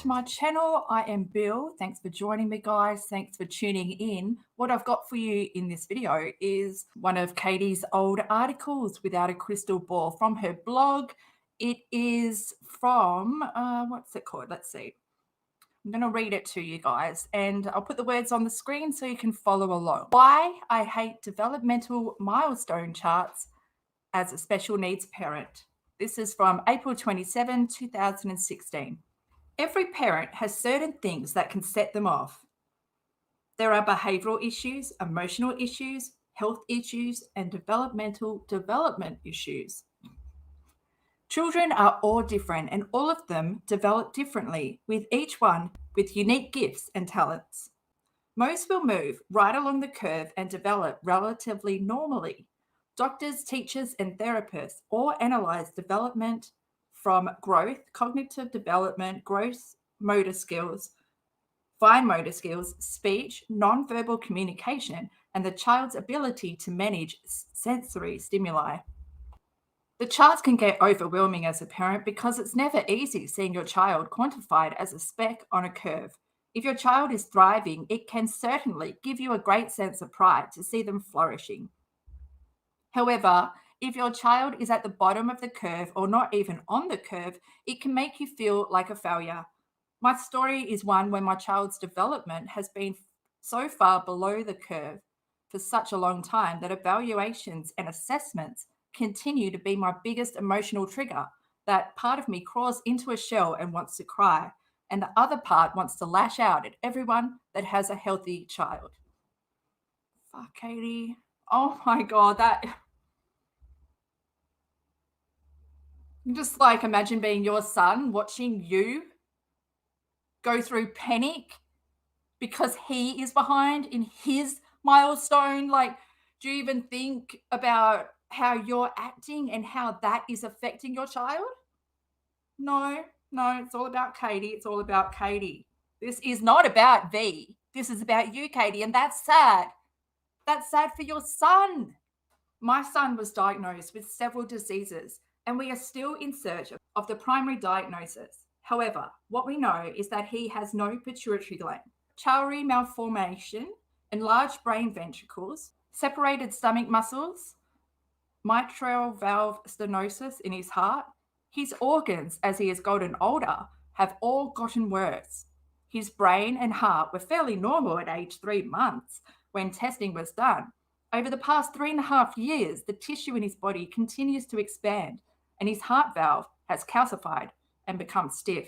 to my channel. I am Bill. Thanks for joining me, guys. Thanks for tuning in. What I've got for you in this video is one of Katie's old articles, Without a Crystal Ball, from her blog. It is from, what's it called? Let's see. I'm going to read it to you guys, and I'll put the words on the screen so you can follow along. Why I Hate Developmental Milestone Charts as a Special Needs Parent. This is from April 27, 2016. Every parent has certain things that can set them off. There are behavioral issues, emotional issues, health issues, and developmental development issues. Children are all different, and all of them develop differently, with each one with unique gifts and talents. Most will move right along the curve and develop relatively normally. Doctors, teachers, and therapists all analyze development from growth, cognitive development, gross motor skills, fine motor skills, speech, nonverbal communication, and the child's ability to manage sensory stimuli. The charts can get overwhelming as a parent because it's never easy seeing your child quantified as a speck on a curve. If your child is thriving, it can certainly give you a great sense of pride to see them flourishing. However, if your child is at the bottom of the curve or not even on the curve, it can make you feel like a failure. My story is one where my child's development has been so far below the curve for such a long time that evaluations and assessments continue to be my biggest emotional trigger. That part of me crawls into a shell and wants to cry, and the other part wants to lash out at everyone that has a healthy child. Fuck, Katie. Oh my God, that... Just like imagine being your son, watching you go through panic because he is behind in his milestone. Like, do you even think about how you're acting and how that is affecting your child? No, it's all about Katie. It's all about Katie. This is not about V. This is about you, Katie, and that's sad. That's sad for your son. My son was diagnosed with several diseases, and we are still in search of the primary diagnosis. However, what we know is that he has no pituitary gland, Chiari malformation, enlarged brain ventricles, separated stomach muscles, mitral valve stenosis in his heart. His organs, as he has gotten older, have all gotten worse. His brain and heart were fairly normal at age 3 months when testing was done. Over the past 3.5 years, the tissue in his body continues to expand, and his heart valve has calcified and become stiff.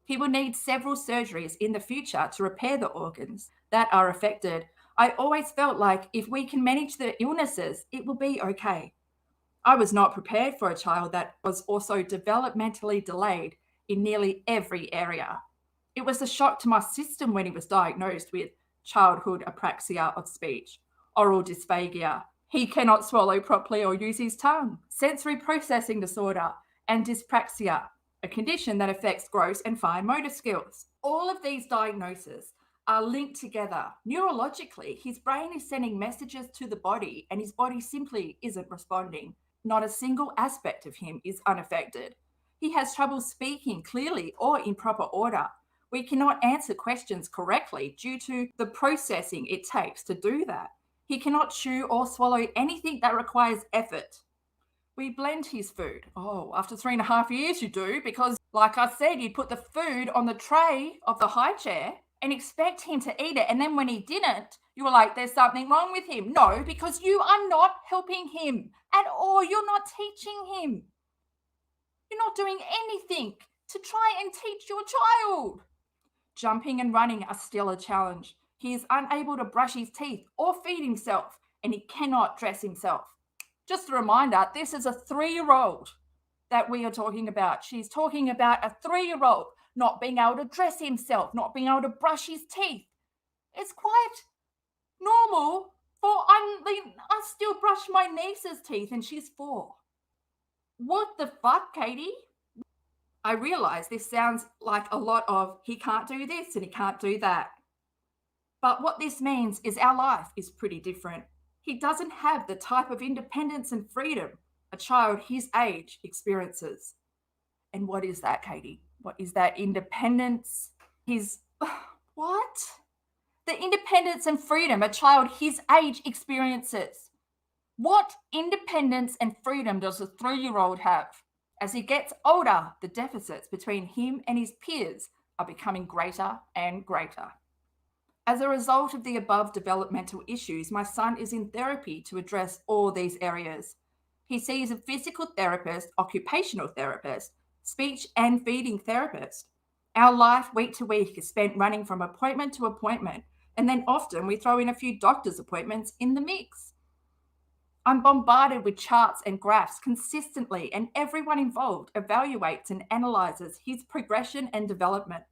He will need several surgeries in the future to repair the organs that are affected. I always felt like if we can manage the illnesses, it will be okay. I was not prepared for a child that was also developmentally delayed in nearly every area. It was a shock to my system when he was diagnosed with childhood apraxia of speech, oral dysphagia. He cannot swallow properly or use his tongue, sensory processing disorder, and dyspraxia, a condition that affects gross and fine motor skills. All of these diagnoses are linked together. Neurologically, his brain is sending messages to the body, and his body simply isn't responding. Not a single aspect of him is unaffected. He has trouble speaking clearly or in proper order. We cannot answer questions correctly due to the processing it takes to do that. He cannot chew or swallow anything that requires effort. We blend his food. Oh, after 3.5 years you do, because like I said, you put the food on the tray of the high chair and expect him to eat it. And then when he didn't, you were like, there's something wrong with him. No, because you are not helping him at all. You're not teaching him. You're not doing anything to try and teach your child. Jumping and running are still a challenge. He is unable to brush his teeth or feed himself, and he cannot dress himself. Just a reminder, this is a 3-year-old that we are talking about. She's talking about a 3-year-old not being able to dress himself, not being able to brush his teeth. It's quite normal for I still brush my niece's teeth and she's 4. What the fuck, Katie? I realize this sounds like a lot of he can't do this and he can't do that. But what this means is our life is pretty different. He doesn't have the type of independence and freedom a child his age experiences. And what is that, Katie? what is that? Independence. His, what? The independence and freedom a child his age experiences. What independence and freedom does a 3-year-old have? As he gets older, the deficits between him and his peers are becoming greater and greater. As a result of the above developmental issues, my son is in therapy to address all these areas. He sees a physical therapist, occupational therapist, speech and feeding therapist. Our life week to week is spent running from appointment to appointment, and then often we throw in a few doctor's appointments in the mix. I'm bombarded with charts and graphs consistently, and everyone involved evaluates and analyzes his progression and development.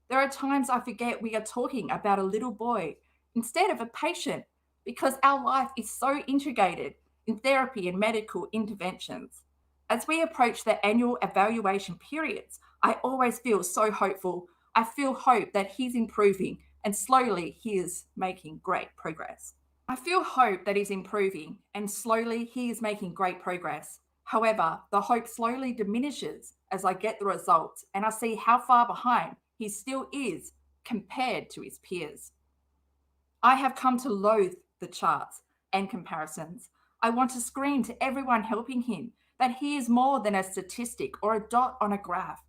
There are times I forget we are talking about a little boy instead of a patient because our life is so integrated in therapy and medical interventions. As we approach the annual evaluation periods, I always feel so hopeful. I feel hope that he's improving and slowly he is making great progress. I feel hope that he's improving and slowly he is making great progress. However, the hope slowly diminishes as I get the results and I see how far behind he still is compared to his peers. I have come to loathe the charts and comparisons. I want to scream to everyone helping him that he is more than a statistic or a dot on a graph.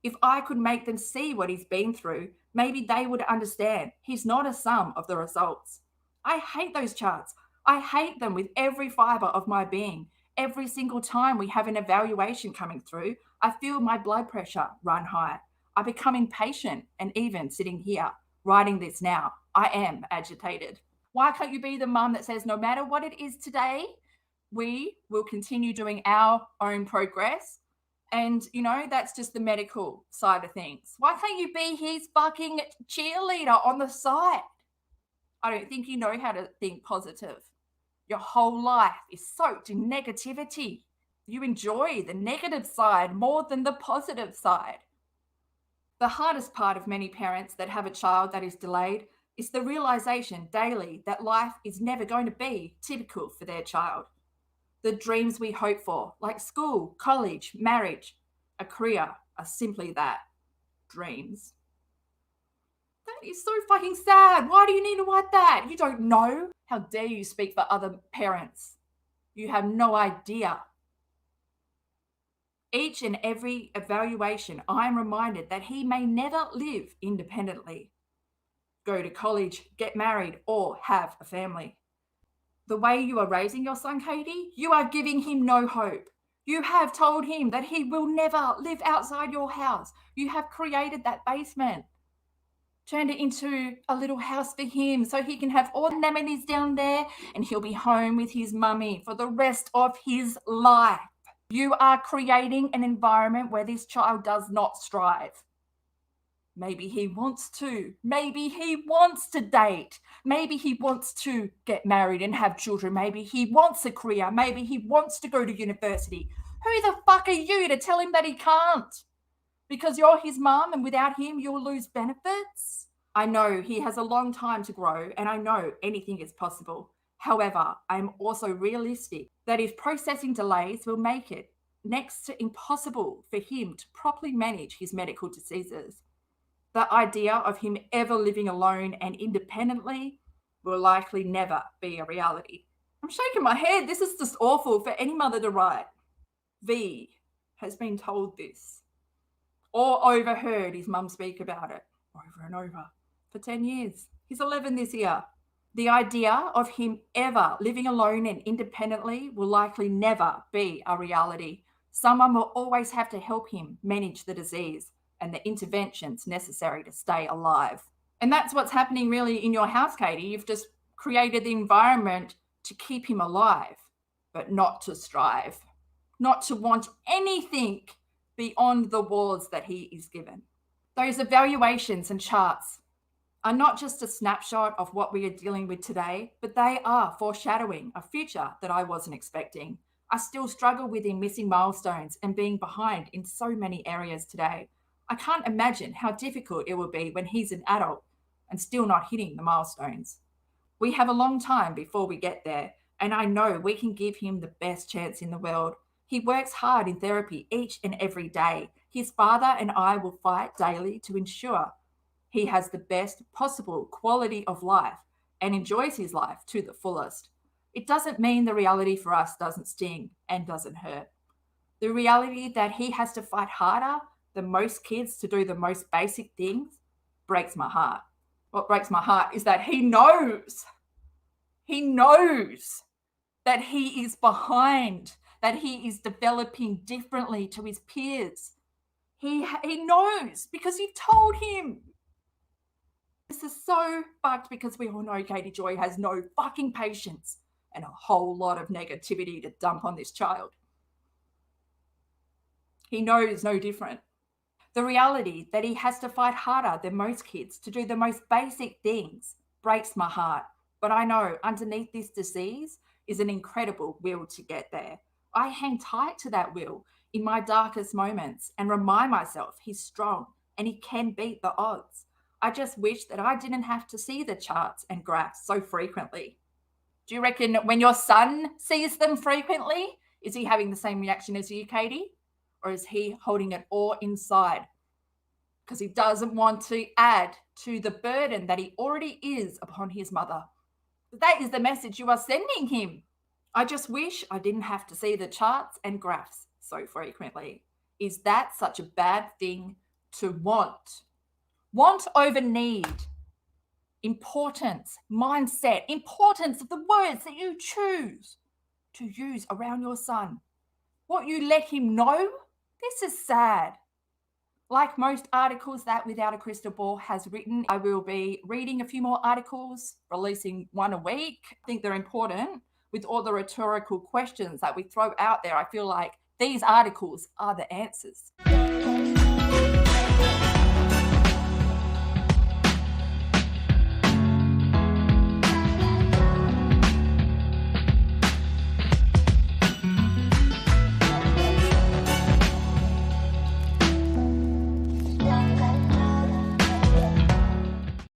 If I could make them see what he's been through, maybe they would understand he's not a sum of the results. I hate those charts. I hate them with every fiber of my being. Every single time we have an evaluation coming through, I feel my blood pressure run high. I become impatient, and even sitting here, writing this now, I am agitated. Why can't you be the mum that says, no matter what it is today, we will continue doing our own progress? And, that's just the medical side of things. Why can't you be his fucking cheerleader on the side? I don't think you know how to think positive. Your whole life is soaked in negativity. You enjoy the negative side more than the positive side. The hardest part of many parents that have a child that is delayed is the realization daily that life is never going to be typical for their child. The dreams we hope for, like school, college, marriage, a career, are simply that, dreams. That is so fucking sad. Why do you need to write that? You don't know. How dare you speak for other parents? You have no idea. Each and every evaluation, I am reminded that he may never live independently, go to college, get married, or have a family. The way you are raising your son, Katie, you are giving him no hope. You have told him that he will never live outside your house. You have created that basement, turned it into a little house for him so he can have all the amenities down there and he'll be home with his mummy for the rest of his life. You are creating an environment where this child does not strive. Maybe he wants to. Maybe he wants to date. Maybe he wants to get married and have children. Maybe he wants a career. Maybe he wants to go to university. Who the fuck are you to tell him that he can't? Because you're his mum and without him you'll lose benefits? I know he has a long time to grow and I know anything is possible. However, I'm also realistic that his processing delays will make it next to impossible for him to properly manage his medical diseases. The idea of him ever living alone and independently will likely never be a reality. I'm shaking my head. This is just awful for any mother to write. V has been told this or overheard his mum speak about it over and over for 10 years. He's 11 this year. The idea of him ever living alone and independently will likely never be a reality. Someone will always have to help him manage the disease and the interventions necessary to stay alive. And that's what's happening really in your house, Katie. You've just created the environment to keep him alive, but not to strive, not to want anything beyond the walls that he is given. Those evaluations and charts are not just a snapshot of what we are dealing with today, but they are foreshadowing a future that I wasn't expecting. I still struggle with him missing milestones and being behind in so many areas today. I can't imagine how difficult it will be when he's an adult and still not hitting the milestones. We have a long time before we get there, and I know we can give him the best chance in the world. He works hard in therapy each and every day. His father and I will fight daily to ensure he has the best possible quality of life and enjoys his life to the fullest. It doesn't mean the reality for us doesn't sting and doesn't hurt. The reality that he has to fight harder than most kids to do the most basic things breaks my heart. What breaks my heart is that he knows that he is behind, that he is developing differently to his peers. He knows because you've told him. This is so fucked because we all know Katie Joy has no fucking patience and a whole lot of negativity to dump on this child. He knows no different. The reality that he has to fight harder than most kids to do the most basic things breaks my heart. But I know underneath this disease is an incredible will to get there. I hang tight to that will in my darkest moments and remind myself he's strong and he can beat the odds. I just wish that I didn't have to see the charts and graphs so frequently. Do you reckon when your son sees them frequently, is he having the same reaction as you, Katie? Or is he holding it all inside because he doesn't want to add to the burden that he already is upon his mother? That is the message you are sending him. I just wish I didn't have to see the charts and graphs so frequently. Is that such a bad thing to want? Want over need. Importance, mindset, importance of the words that you choose to use around your son. What you let him know, this is sad. Like most articles that Without a Crystal Ball has written, I will be reading a few more articles, releasing one a week. I think they're important with all the rhetorical questions that we throw out there. I feel like these articles are the answers.